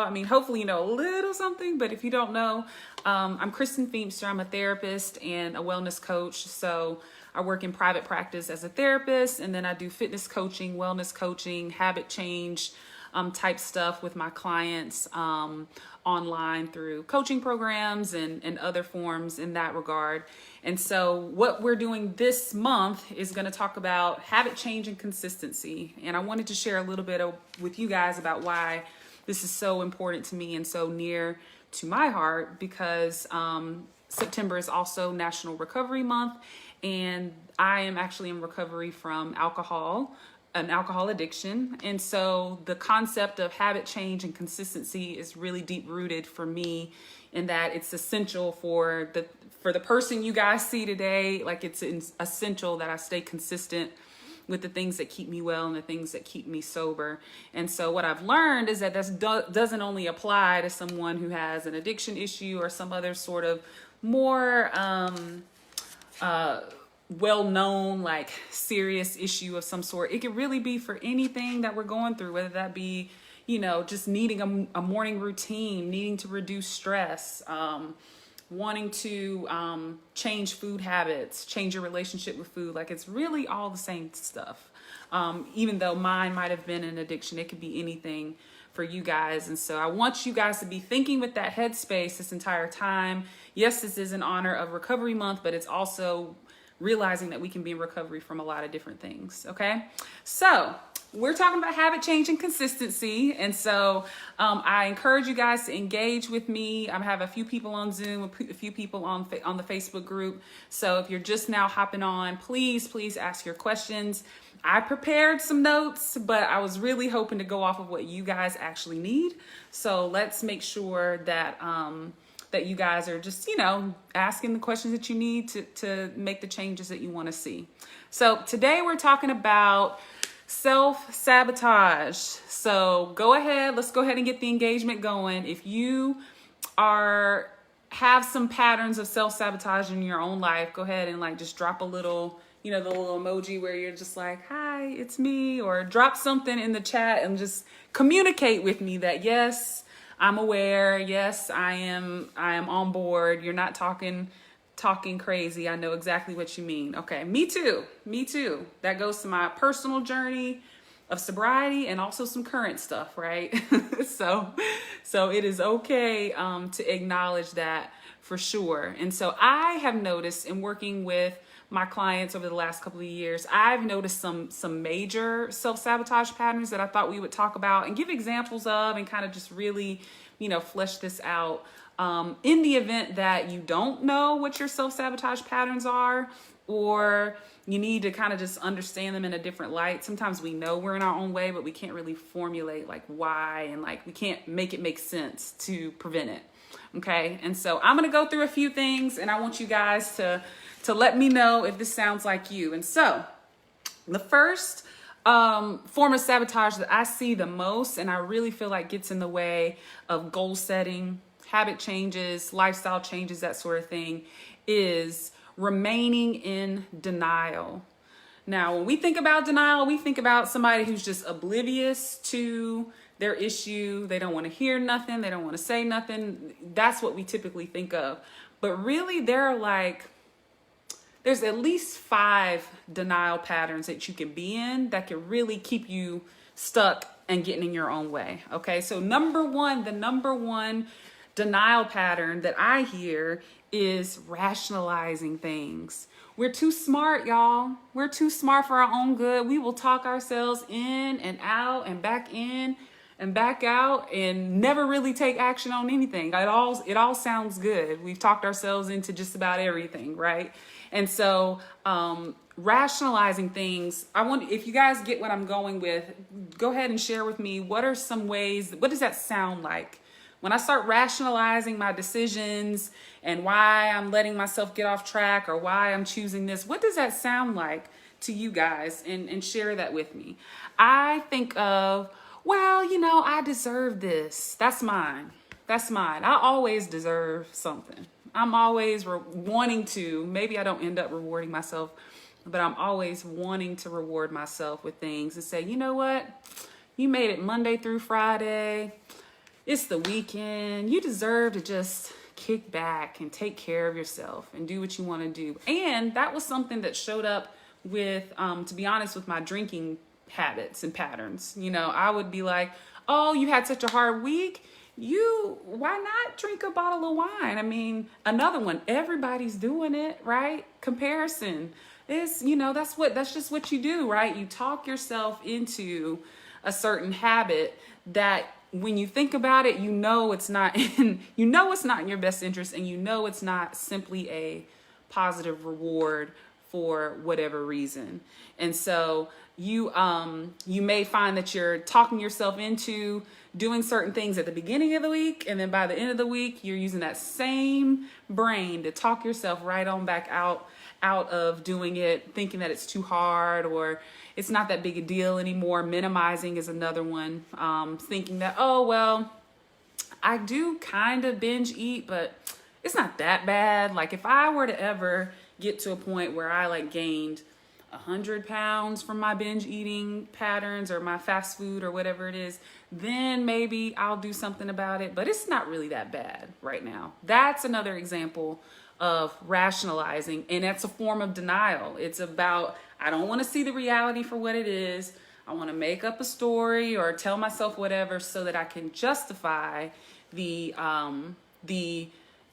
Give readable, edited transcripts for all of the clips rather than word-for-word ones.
I mean, hopefully you know a little something, but if you don't know, I'm Kristen. I'm a therapist and a wellness coach. So I work in private practice as a therapist, and then I do fitness coaching, wellness coaching, habit change type stuff with my clients online through coaching programs and other forms in that regard. And so what we're doing this month is going to talk about habit change and consistency. And I wanted to share a little bit with you guys about why this is so important to me and so near to my heart, because September is also National Recovery Month, and I am actually in recovery from an alcohol addiction. And so the concept of habit change and consistency is really deep rooted for me, in that it's essential for the person you guys see today. Like, it's essential that I stay consistent with the things that keep me well and the things that keep me sober. And so what I've learned is that this doesn't only apply to someone who has an addiction issue or some other sort of more well-known, like, serious issue of some sort. It could really be for anything that we're going through, whether that be, you know, just needing a morning routine, needing to reduce stress, wanting to change food habits, change your relationship with food. Like, it's really all the same stuff. Even though mine might have been an addiction, it could be anything for you guys. And so I want you guys to be thinking with that headspace this entire time. Yes, this is in honor of Recovery Month, but it's also realizing that we can be in recovery from a lot of different things. Okay, so we're talking about habit change and consistency. And so I encourage you guys to engage with me. I have a few people on Zoom, a few people on the Facebook group. So if you're just now hopping on, please ask your questions. I prepared some notes, but I was really hoping to go off of what you guys actually need. So let's make sure that that you guys are just, you know, asking the questions that you need to make the changes that you want to see. So today we're talking about self-sabotage. So let's go ahead and get the engagement going. If you have some patterns of self-sabotage in your own life, go ahead and just drop a little, you know, the little emoji where you're just like, hi, it's me, or drop something in the chat and just communicate with me that, yes, I'm aware. Yes, I am on board. You're not talking crazy. I know exactly what you mean. Okay, me too. That goes to my personal journey of sobriety and also some current stuff, right? So it is okay to acknowledge that for sure. And so I have noticed in working with my clients over the last couple of years, I've noticed some major self-sabotage patterns that I thought we would talk about and give examples of, and kind of just really, you know, flesh this out. In the event that you don't know what your self-sabotage patterns are, or you need to kind of just understand them in a different light. Sometimes we know we're in our own way, but we can't really formulate like why, and like we can't make it make sense to prevent it. Okay, and so I'm gonna go through a few things, and I want you guys to let me know if this sounds like you. And so the first form of sabotage that I see the most, and I really feel like gets in the way of goal setting, habit changes, lifestyle changes, that sort of thing, is remaining in denial. Now, when we think about denial, we think about somebody who's just oblivious to their issue. They don't want to hear nothing. They don't want to say nothing. That's what we typically think of. But really, there's at least 5 denial patterns that you can be in that can really keep you stuck and getting in your own way. Okay, so the number one denial pattern that I hear is rationalizing things. We're too smart, y'all. We're too smart for our own good. We will talk ourselves in and out and back in and back out and never really take action on anything. It all sounds good. We've talked ourselves into just about everything, right? And so rationalizing things, if you guys get what I'm going with, go ahead and share with me, what are some ways, what does that sound like? When I start rationalizing my decisions and why I'm letting myself get off track or why I'm choosing this, what does that sound like to you guys? And share that with me. I think of, well, you know, I deserve this. That's mine. I always deserve something. I'm always wanting to, maybe I don't end up rewarding myself, but I'm always wanting to reward myself with things and say, you know what? You made it Monday through Friday. It's the weekend. You deserve to just kick back and take care of yourself and do what you want to do. And that was something that showed up with, to be honest, with my drinking habits and patterns. You know, I would be like, oh, you had such a hard week. Why not drink a bottle of wine? I mean, another one, everybody's doing it, right? Comparison is, that's just what you do, right? You talk yourself into a certain habit that when you think about it, it's not in your best interest, and it's not simply a positive reward for whatever reason. And so you may find that you're talking yourself into doing certain things at the beginning of the week, and then by the end of the week, you're using that same brain to talk yourself right on back out of doing it, thinking that it's too hard or it's not that big a deal anymore. Minimizing is another one. Thinking that, oh, well, I do kind of binge eat, but it's not that bad. Like if I were to ever get to a point where I gained 100 pounds from my binge eating patterns or my fast food or whatever it is, then maybe I'll do something about it. But it's not really that bad right now. That's another example of rationalizing, and that's a form of denial. It's about, I don't want to see the reality for what it is. I want to make up a story or tell myself whatever so that I can justify the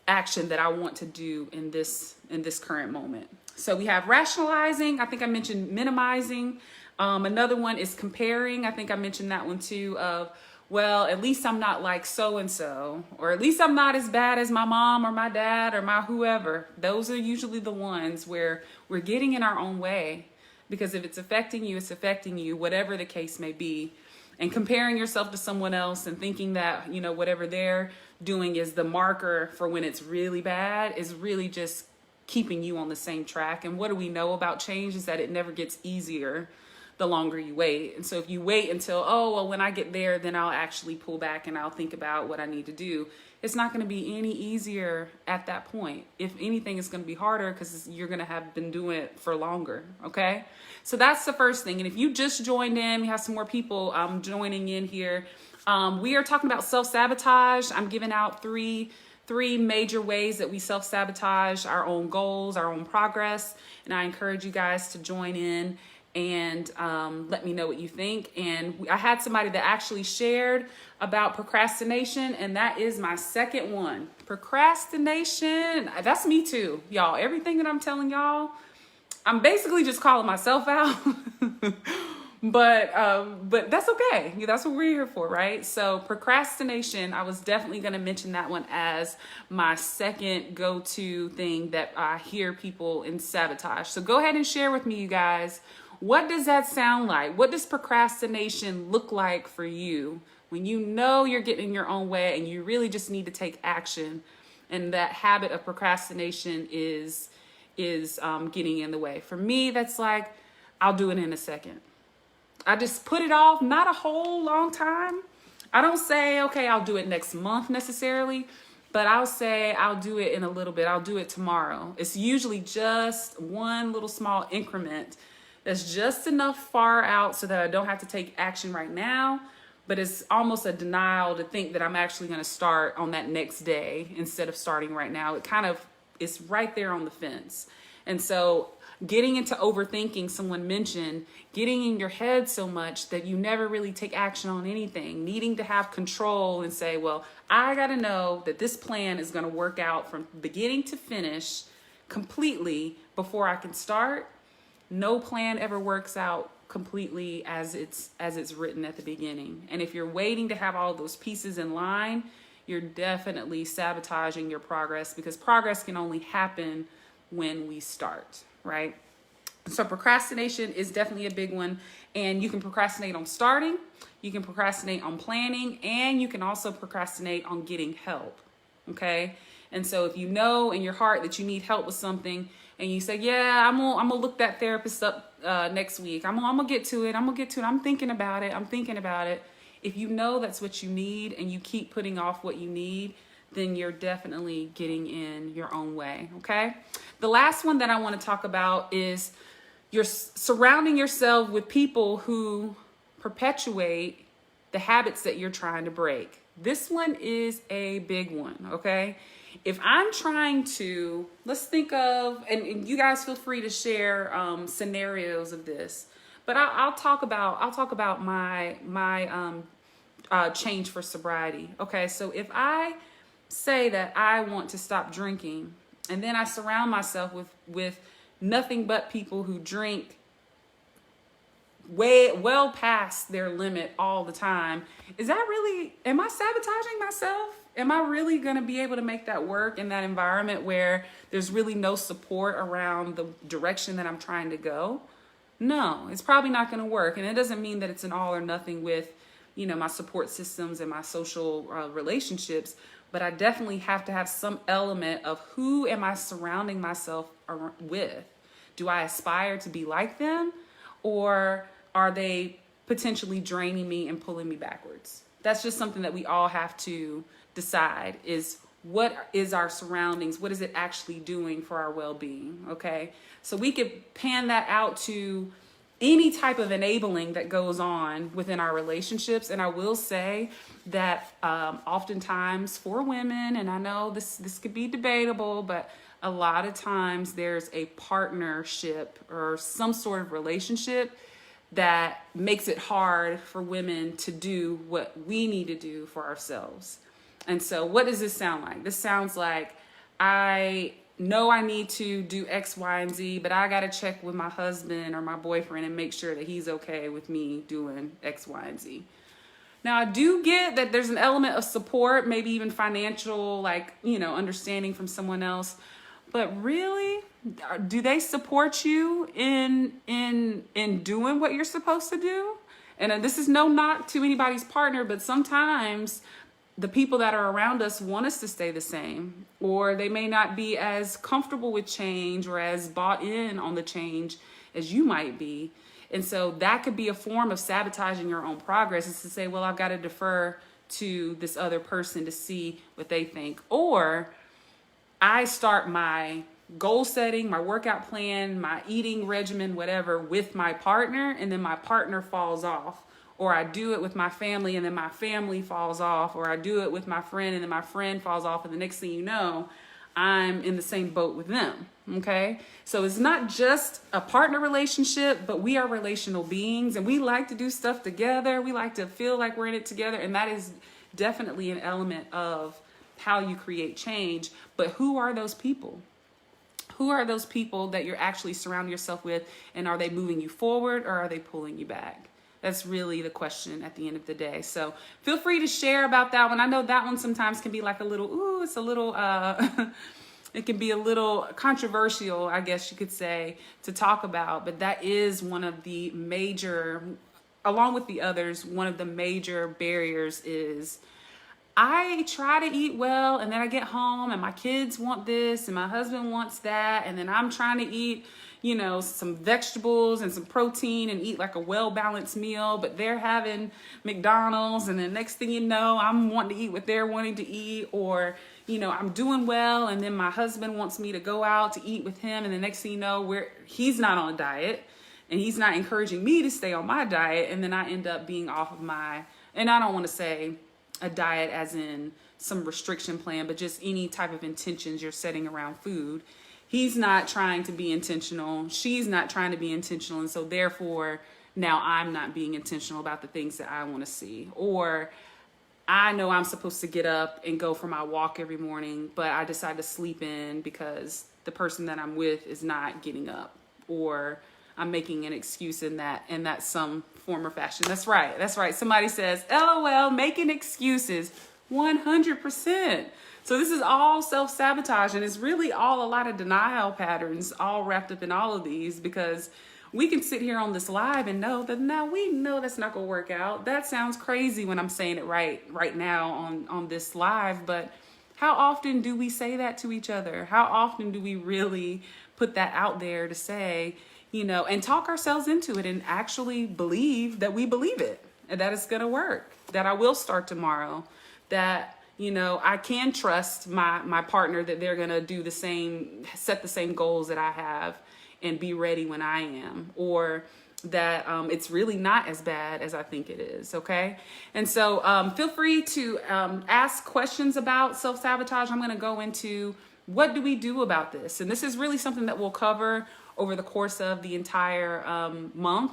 action that I want to do in this current moment. So we have rationalizing. I think I mentioned minimizing. Another one is comparing. I think I mentioned that one too, of, well, at least I'm not like so-and-so, or at least I'm not as bad as my mom or my dad or my whoever. Those are usually the ones where we're getting in our own way, because if it's affecting you, it's affecting you, whatever the case may be. And comparing yourself to someone else and thinking that, whatever they're doing is the marker for when it's really bad is really just keeping you on the same track. And what do we know about change is that it never gets easier the longer you wait. And so if you wait until, oh, well, when I get there, then I'll actually pull back and I'll think about what I need to do, it's not going to be any easier at that point. If anything, it's going to be harder because you're going to have been doing it for longer. Okay. So that's the first thing. And if you just joined in, we have some more people joining in here. We are talking about self-sabotage. I'm giving out three major ways that we self-sabotage our own goals, our own progress. And I encourage you guys to join in and let me know what you think. And I had somebody that actually shared about procrastination, and that is my second one. Procrastination, that's me too, y'all. Everything that I'm telling y'all, I'm basically just calling myself out. But that's okay. That's what we're here for, right? So procrastination, I was definitely going to mention that one as my second go-to thing that I hear people in sabotage. So go ahead and share with me, you guys. What does that sound like? What does procrastination look like for you when you know you're getting in your own way and you really just need to take action, and that habit of procrastination is getting in the way? For me, that's like, I'll do it in a second. I just put it off, not a whole long time. I don't say, okay, I'll do it next month necessarily, but I'll say I'll do it in a little bit. I'll do it tomorrow. It's usually just one little small increment that's just enough far out so that I don't have to take action right now, but it's almost a denial to think that I'm actually going to start on that next day instead of starting right now. It's right there on the fence. And so getting into overthinking, someone mentioned, getting in your head so much that you never really take action on anything, needing to have control and say, well, I got to know that this plan is going to work out from beginning to finish completely before I can start. No plan ever works out completely as it's written at the beginning. And if you're waiting to have all those pieces in line, you're definitely sabotaging your progress, because progress can only happen when we start, right? So procrastination is definitely a big one, and you can procrastinate on starting, you can procrastinate on planning, and you can also procrastinate on getting help. Okay. And so if you know in your heart that you need help with something, and you say, yeah, I'm gonna look that therapist up next week. I'm gonna get to it. I'm thinking about it. If you know that's what you need and you keep putting off what you need, then you're definitely getting in your own way. Okay. The last one that I want to talk about is you're surrounding yourself with people who perpetuate the habits that you're trying to break. This one is a big one, okay? If I'm trying to, let's think of, and you guys feel free to share scenarios of this, but I'll talk about my change for sobriety. Okay, so if I say that I want to stop drinking, and then I surround myself with nothing but people who drink way well past their limit all the time, is that really, am I sabotaging myself? Am I really going to be able to make that work in that environment where there's really no support around the direction that I'm trying to go? No, it's probably not going to work. And it doesn't mean that it's an all or nothing with, my support systems and my social relationships, but I definitely have to have some element of who am I surrounding myself with? Do I aspire to be like them, or are they potentially draining me and pulling me backwards? That's just something that we all have to decide, is what is our surroundings? What is it actually doing for our well-being? Okay. So we could pan that out to any type of enabling that goes on within our relationships. And I will say that oftentimes for women, and I know this could be debatable, but a lot of times there's a partnership or some sort of relationship that makes it hard for women to do what we need to do for ourselves. And so what does this sound like? This sounds like, I know I need to do X, Y, and Z, but I got to check with my husband or my boyfriend and make sure that he's okay with me doing X, Y, and Z. Now, I do get that there's an element of support, maybe even financial, understanding from someone else. But really, do they support you in doing what you're supposed to do? And this is no knock to anybody's partner, but sometimes the people that are around us want us to stay the same, or they may not be as comfortable with change or as bought in on the change as you might be. And so that could be a form of sabotaging your own progress, is to say, well, I've got to defer to this other person to see what they think. Or I start my goal setting, my workout plan, my eating regimen, whatever, with my partner, and then my partner falls off. Or I do it with my family and then my family falls off. Or I do it with my friend and then my friend falls off. And the next thing you know, I'm in the same boat with them. Okay. So it's not just a partner relationship, but we are relational beings and we like to do stuff together. We like to feel like we're in it together. And that is definitely an element of how you create change. But who are those people? Who are those people that you're actually surrounding yourself with? And are they moving you forward or are they pulling you back? That's really the question at the end of the day. So feel free to share about that one. I know that one sometimes can be like a little, it's a little, it can be a little controversial, I guess you could say, to talk about. But that is one of the major, along with the others, one of the major barriers is I try to eat well and then I get home and my kids want this and my husband wants that. And then I'm trying to eat, some vegetables and some protein and eat like a well-balanced meal, but they're having McDonald's. And then next thing you know, I'm wanting to eat what they're wanting to eat, or, I'm doing well. And then my husband wants me to go out to eat with him. And the next thing you know, he's not on a diet and he's not encouraging me to stay on my diet. And then I end up being off of and I don't want to say a diet as in some restriction plan, but just any type of intentions you're setting around food. He's not trying to be intentional. She's not trying to be intentional. And so therefore, now I'm not being intentional about the things that I want to see. Or I know I'm supposed to get up and go for my walk every morning, but I decide to sleep in because the person that I'm with is not getting up. Or I'm making an excuse in that some form or fashion. That's right. Somebody says, LOL, making excuses. 100%. So this is all self-sabotage, and it's really all a lot of denial patterns all wrapped up in all of these, because we can sit here on this live and know that now we know that's not going to work out. That sounds crazy when I'm saying it right now on this live, but how often do we say that to each other? How often do we really put that out there to say, and talk ourselves into it and actually believe that we believe it and that it's going to work, that I will start tomorrow, that I can trust my partner that they're going to do set the same goals that I have and be ready when I am. Or that it's really not as bad as I think it is, okay? And so feel free to ask questions about self-sabotage. I'm going to go into what do we do about this? And this is really something that we'll cover over the course of the entire month.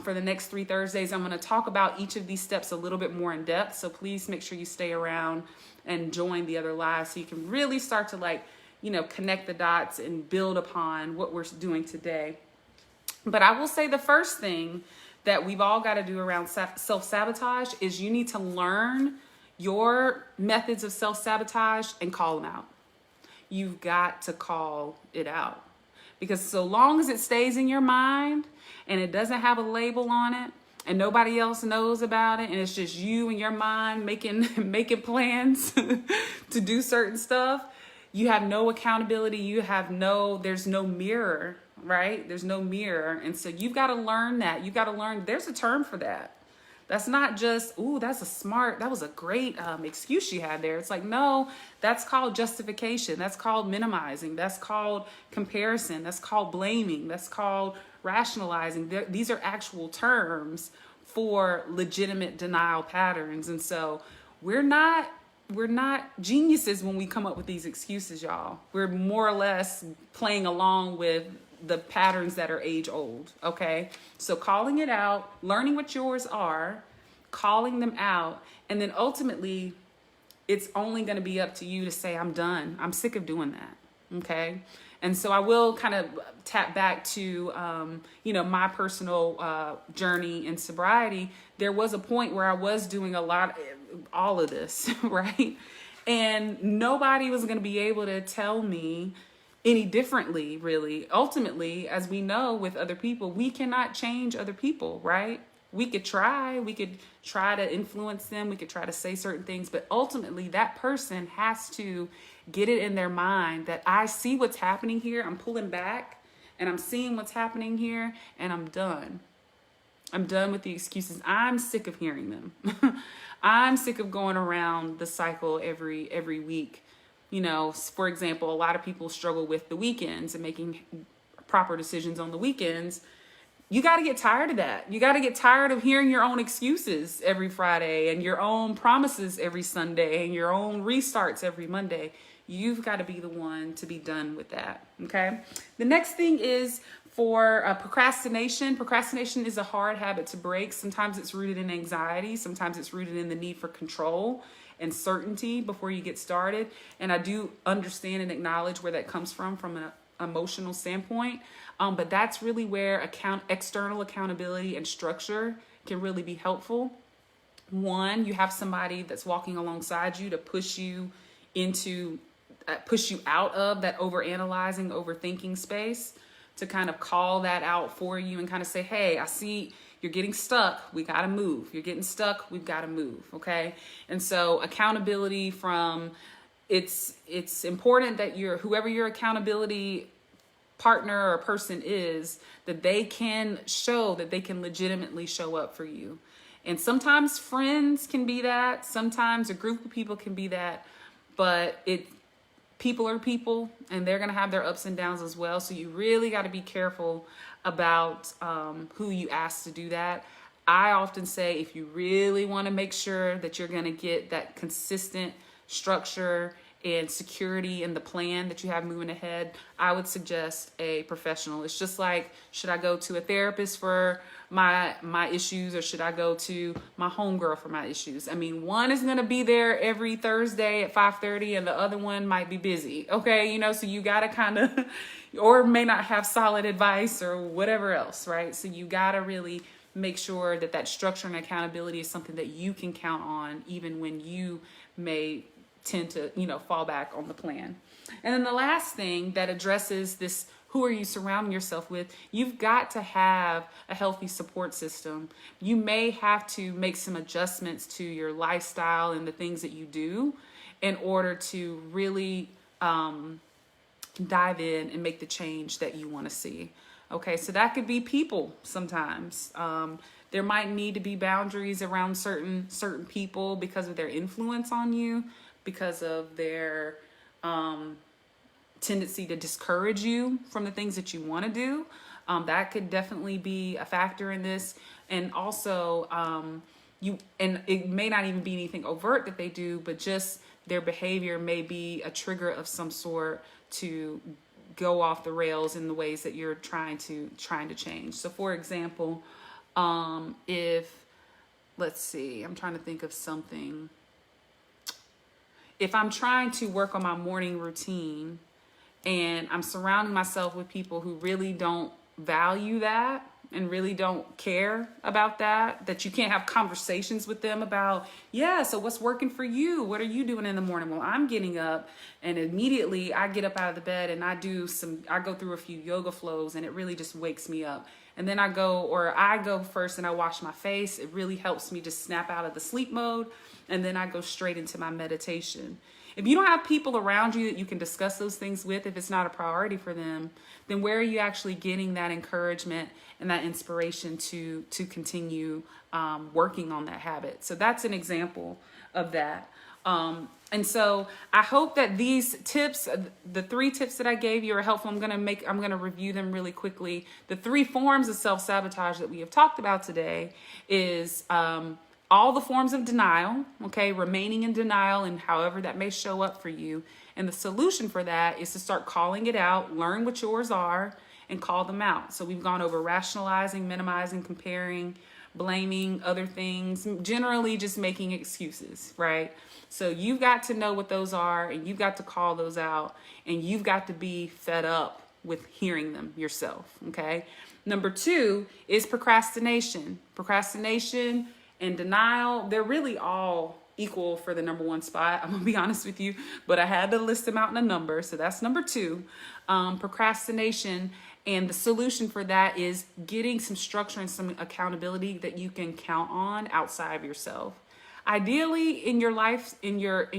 For the next 3 Thursdays, I'm going to talk about each of these steps a little bit more in depth. So please make sure you stay around and join the other lives so you can really start to connect the dots and build upon what we're doing today. But I will say the first thing that we've all got to do around self-sabotage is you need to learn your methods of self-sabotage and call them out. You've got to call it out. Because so long as it stays in your mind and it doesn't have a label on it and nobody else knows about it and it's just you and your mind making plans to do certain stuff, you have no accountability. There's no mirror, right? There's no mirror. And so you've got to learn that. You've got to learn there's a term for that. That's not just, ooh, that was a great excuse you had there. It's like, no, that's called justification. That's called minimizing. That's called comparison. That's called blaming. That's called rationalizing. These are actual terms for legitimate denial patterns. And so we're not geniuses when we come up with these excuses, y'all. We're more or less playing along with the patterns that are age old, okay? So calling it out, learning what yours are, calling them out, and then ultimately it's only going to be up to you to say, I'm done. I'm sick of doing that, okay? And so I will kind of tap back to, my personal journey in sobriety. There was a point where I was doing all of this, right? And nobody was going to be able to tell me any differently, really. Ultimately, as we know with other people, we cannot change other people, right? We could try to influence them. We could try to say certain things, but ultimately that person has to get it in their mind that I see what's happening here. I'm pulling back and I'm seeing what's happening here and I'm done. I'm done with the excuses. I'm sick of hearing them. I'm sick of going around the cycle every week. For example, a lot of people struggle with the weekends and making proper decisions on the weekends. You got to get tired of that. You got to get tired of hearing your own excuses every Friday and your own promises every Sunday and your own restarts every Monday. You've got to be the one to be done with that. Okay. The next thing is for procrastination. Procrastination is a hard habit to break. Sometimes it's rooted in anxiety. Sometimes it's rooted in the need for control and certainty before you get started. And I do understand and acknowledge where that comes from an emotional standpoint. But that's really where external accountability and structure can really be helpful. One, you have somebody that's walking alongside you to push you out of that overanalyzing, overthinking space, to kind of call that out for you and kind of say, hey, I see you're getting stuck. We got to move. You're getting stuck. We've got to move. Okay. And so accountability it's important that whoever your accountability partner or person is, that they can show that they can legitimately show up for you. And sometimes friends can be that. Sometimes a group of people can be that, but people are people and they're going to have their ups and downs as well. So you really got to be careful about who you ask to do that. I often say, if you really want to make sure that you're going to get that consistent structure and security in the plan that you have moving ahead, I would suggest a professional. It's just like, should I go to a therapist for my issues, or should I go to my homegirl for my issues? I mean, one is going to be there every Thursday at 5:30 and the other one might be busy. Okay. So you got to kind of, or may not have solid advice or whatever else, right? So you got to really make sure that structure and accountability is something that you can count on, even when you may tend to, fall back on the plan. And then the last thing that addresses this, who are you surrounding yourself with? You've got to have a healthy support system. You may have to make some adjustments to your lifestyle and the things that you do in order to really dive in and make the change that you want to see. Okay, so that could be people sometimes. There might need to be boundaries around certain people because of their influence on you, because of their tendency to discourage you from the things that you want to do. That could definitely be a factor in this. And also, and it may not even be anything overt that they do, but just their behavior may be a trigger of some sort to go off the rails in the ways that you're trying to change. So for example, if, let's see, I'm trying to think of something. If I'm trying to work on my morning routine and I'm surrounding myself with people who really don't value that and really don't care about that you can't have conversations with them about, yeah, so what's working for you? What are you doing in the morning? Well, I'm getting up and immediately I get up out of the bed and I go through a few yoga flows and it really just wakes me up. And then I go first and I wash my face. It really helps me just snap out of the sleep mode. And then I go straight into my meditation. If you don't have people around you that you can discuss those things with, if it's not a priority for them, then where are you actually getting that encouragement and that inspiration to continue working on that habit? So that's an example of that. And so I hope that these tips, the 3 tips that I gave you, are helpful. I'm going to review them really quickly. The 3 forms of self-sabotage that we have talked about today is all the forms of denial, okay, remaining in denial and however that may show up for you. And the solution for that is to start calling it out, learn what yours are, and call them out. So we've gone over rationalizing, minimizing, comparing, blaming other things, generally just making excuses, right? So you've got to know what those are, and you've got to call those out, and you've got to be fed up with hearing them yourself, okay? Number 2 is procrastination. Procrastination and denial, they're really all equal for the number 1 spot. I'm gonna be honest with you, but I had to list them out in a number. So that's number 2, procrastination. And the solution for that is getting some structure and some accountability that you can count on outside of yourself. Ideally, in your life, in your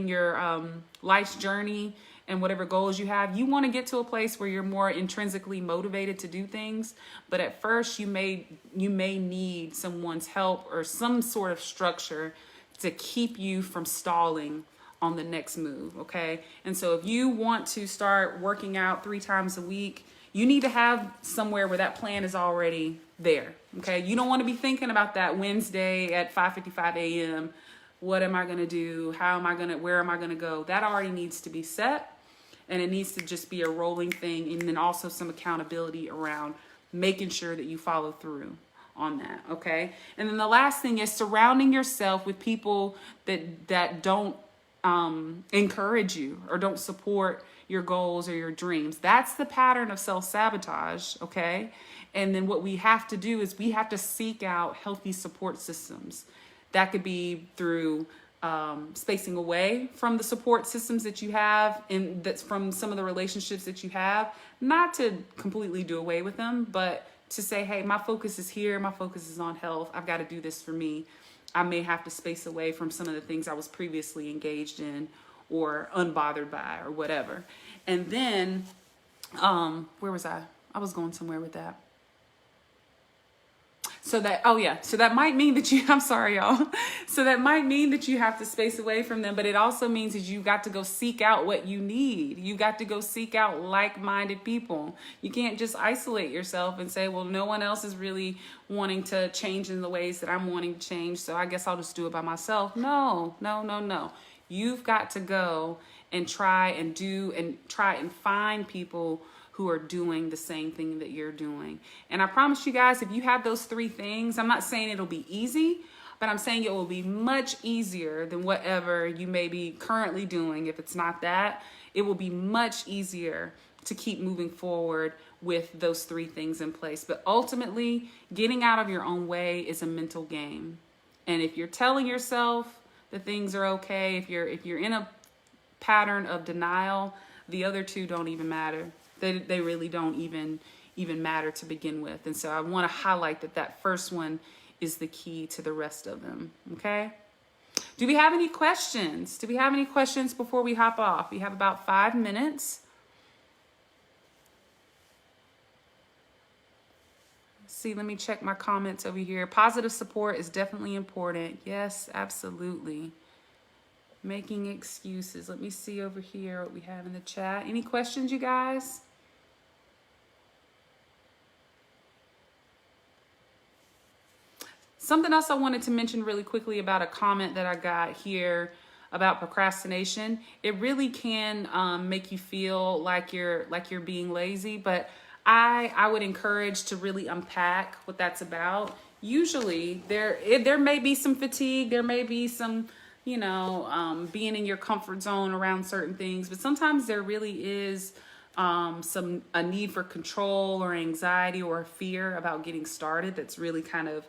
life's journey and whatever goals you have, you want to get to a place where you're more intrinsically motivated to do things. But at first, you may need someone's help or some sort of structure to keep you from stalling on the next move, okay? And so if you want to start working out 3 times a week, you need to have somewhere where that plan is already there, okay? You don't want to be thinking about that Wednesday at 5:55 a.m. What am I going to do? Where am I going to go? That already needs to be set, and it needs to just be a rolling thing, and then also some accountability around making sure that you follow through on that, okay? And then the last thing is surrounding yourself with people that don't encourage you or don't support your goals or your dreams. That's the pattern of self-sabotage, okay? And then what we have to do is we have to seek out healthy support systems. That could be through spacing away from the support systems that you have, and that's from some of the relationships that you have, not to completely do away with them, but to say, hey, my focus is here. My focus is on health. I've got to do this for me. I may have to space away from some of the things I was previously engaged in or unbothered by or whatever. And then, where was I? I was going somewhere with that. So that might mean that I'm sorry, y'all. So that might mean that you have to space away from them, but it also means that you got to go seek out what you need. You got to go seek out like-minded people. You can't just isolate yourself and say, well, no one else is really wanting to change in the ways that I'm wanting to change, so I guess I'll just do it by myself. No. You've got to go and try and find people who are doing the same thing that you're doing. And I promise you guys, if you have those 3 things, I'm not saying it'll be easy, but I'm saying it will be much easier than whatever you may be currently doing. If it's not that, it will be much easier to keep moving forward with those 3 things in place. But ultimately, getting out of your own way is a mental game. And if you're telling yourself that things are okay, if you're in a pattern of denial, the other 2 don't even matter. They really don't even matter to begin with. And so I want to highlight that first one is the key to the rest of them, okay? Do we have any questions? Do we have any questions before we hop off? We have about 5 minutes. See, let me check my comments over here. Positive support is definitely important. Yes, absolutely. Making excuses. Let me see over here what we have in the chat. Any questions, you guys? Something else I wanted to mention really quickly about a comment that I got here about procrastination. It really can make you feel like you're being lazy, but I would encourage to really unpack what that's about. Usually there may be some fatigue, there may be some, being in your comfort zone around certain things, but sometimes there really is a need for control or anxiety or a fear about getting started that's really kind of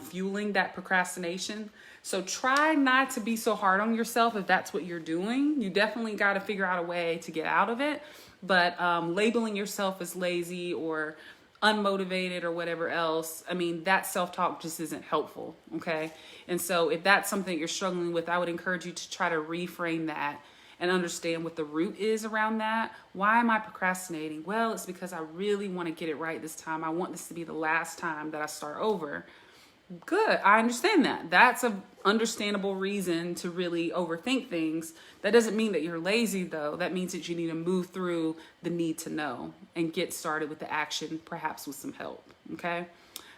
fueling that procrastination. So try not to be so hard on yourself if that's what you're doing. You definitely got to figure out a way to get out of it. But labeling yourself as lazy or unmotivated or whatever else, I mean, that self-talk just isn't helpful, okay? And so if that's something that you're struggling with, I would encourage you to try to reframe that and understand what the root is around that. Why am I procrastinating? Well, it's because I really want to get it right this time. I want this to be the last time that I start over. Good, I understand that. That's an understandable reason to really overthink things. That doesn't mean that you're lazy, though. That means that you need to move through the need to know and get started with the action, perhaps with some help, okay?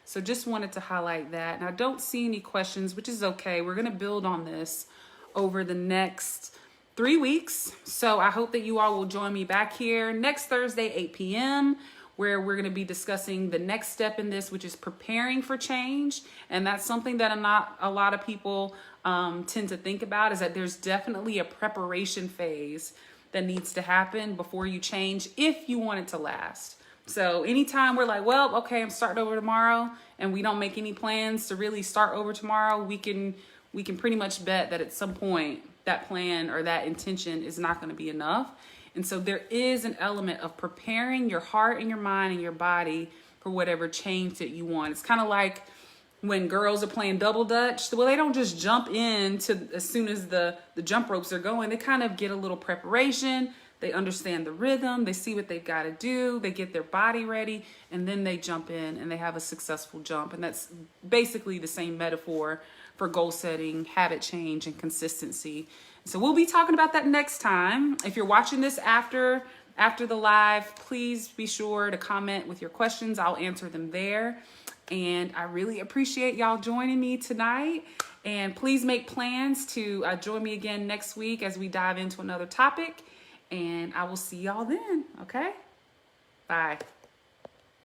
So just wanted to highlight that. And I don't see any questions, which is okay. We're going to build on this over the next 3 weeks. So I hope that you all will join me back here next Thursday, 8 p.m., where we're going to be discussing the next step in this, which is preparing for change. And that's something that not a lot of people tend to think about, is that there's definitely a preparation phase that needs to happen before you change if you want it to last. So anytime we're like, well, okay, I'm starting over tomorrow, and we don't make any plans to really start over tomorrow, we can pretty much bet that at some point that plan or that intention is not going to be enough. And so there is an element of preparing your heart and your mind and your body for whatever change that you want. It's kind of like when girls are playing double dutch. Well, they don't just jump in as soon as the jump ropes are going. They kind of get a little preparation. They understand the rhythm. They see what they've got to do. They get their body ready, and then they jump in and they have a successful jump. And that's basically the same metaphor for goal setting, habit change, and consistency. So we'll be talking about that next time. If you're watching this after the live, please be sure to comment with your questions. I'll answer them there. And I really appreciate y'all joining me tonight. And please make plans to join me again next week as we dive into another topic. And I will see y'all then, okay? Bye.